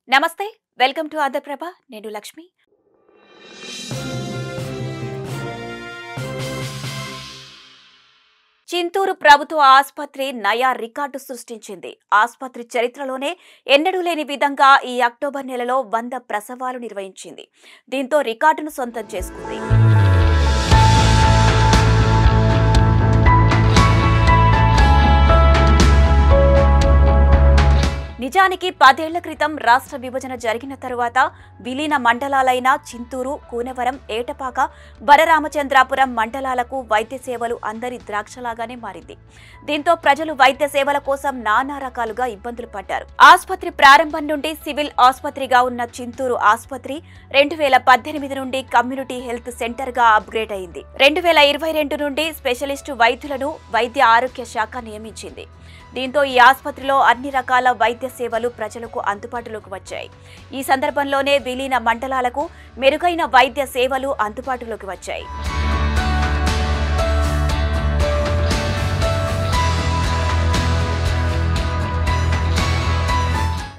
నమస్తే welcome to Andhraprabha నేను లక్ష్మి చింతూరు ప్రభుత్వ ఆసుపత్రి నయా రికార్డు సృష్టించింది. ఆసుపత్రి చరిత్రలోనే ఎన్నడూ లేని విధంగా ఈ అక్టోబర్ నెలలో 100 ప్రసవాలు నిర్వహించింది. దీంతో రికార్డును సొంతం చేసుకుంది. నిజానికి 10 ఏళ్ల క్రితం రాష్ట్ర విభజన జరిగిన తరువాత విలీన మండలాలైన చింతూరు, కూనవరం, ఏటపాక, బలరామచంద్రాపురం మండలాలకు వైద్య సేవలు అందరి ద్రాక్షలాగానే మారింది. దీంతో ప్రజలు వైద్య సేవల కోసం నానా రకాలుగా ఇబ్బందులు పడ్డారు. ఆసుపత్రి ప్రారంభం నుండి సివిల్ ఆసుపత్రిగా ఉన్న చింతూరు ఆసుపత్రి 2018 నుండి కమ్యూనిటీ హెల్త్ సెంటర్ గా అప్గ్రేడ్ అయింది. 2022 నుండి స్పెషలిస్టు వైద్యులను వైద్య ఆరోగ్య శాఖ నియమించింది. దీంతో ఈ ఆసుపత్రిలో అన్ని రకాల వైద్య సేవలు ప్రజలకు అందుబాటులోకి వచ్చాయి. ఈ సందర్భంలోనే విలీన మండలాలకు మెరుగైన వైద్య సేవలు అందుబాటులోకి వచ్చాయి.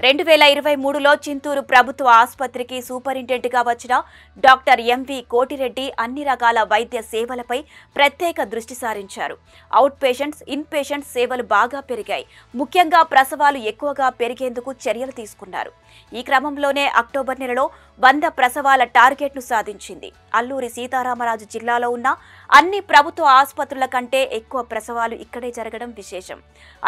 2023లో చింతూరు ప్రభుత్వ ఆసుపత్రికి సూపరింటెండెంట్ గా వచ్చిన డాక్టర్ ఎంవి కోటిరెడ్డి అన్ని రకాల వైద్య సేవలపై ప్రత్యేక దృష్టి సారించారు. అవుట్ పేషెంట్స్, ఇన్ పేషెంట్స్ సేవలు బాగా పెరిగాయి. ముఖ్యంగా ప్రసవాలు ఎక్కువగా పెరిగేందుకు చర్యలు తీసుకున్నారు. ఈ క్రమంలోనే అక్టోబర్ నెలలో 100 ప్రసవాల టార్గెట్ను సాధించింది. అల్లూరి సీతారామరాజు జిల్లాలో ఉన్న అన్ని ప్రభుత్వ ఆసుపత్రుల కంటే ఎక్కువ ప్రసవాలు ఇక్కడే జరగడం విశేషం.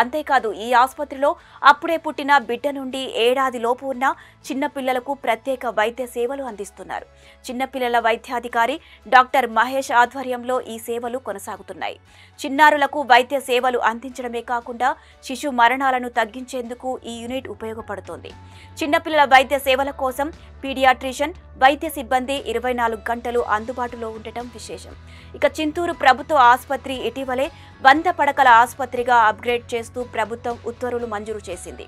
అంతేకాదు ఈ ఆసుపత్రిలో అప్పుడే పుట్టిన బిడ్డ నుండి ఏడాది లోపు ఉన్న చిన్నపిల్లలకు ప్రత్యేక వైద్య సేవలు అందిస్తున్నారు. చిన్నపిల్లల వైద్యాధికారి డాక్టర్ మహేష్ ఆధ్వర్యంలో ఈ సేవలు కొనసాగుతున్నాయి. చిన్నారులకు వైద్య సేవలు అందించడమే కాకుండా శిశు మరణాలను తగ్గించేందుకు ఈ యూనిట్ ఉపయోగపడుతోంది. చిన్నపిల్లల వైద్య సేవల కోసం పీడియాట్రిషియన్ వైద్య సిబ్బంది 24 గంటలు అందుబాటులో ఉండటం విశేషం. ఇక చింతూరు ప్రభుత్వ ఆసుపత్రి ఇటీవలే 100 పడకల ఆసుపత్రిగా అప్గ్రేడ్ చేస్తూ ప్రభుత్వం ఉత్తర్వులు మంజూరు చేసింది.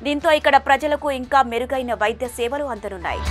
దీంతో ఇక్కడ ప్రజలకు ఇంకా మెరుగైన వైద్య సేవలు అందనున్నాయి.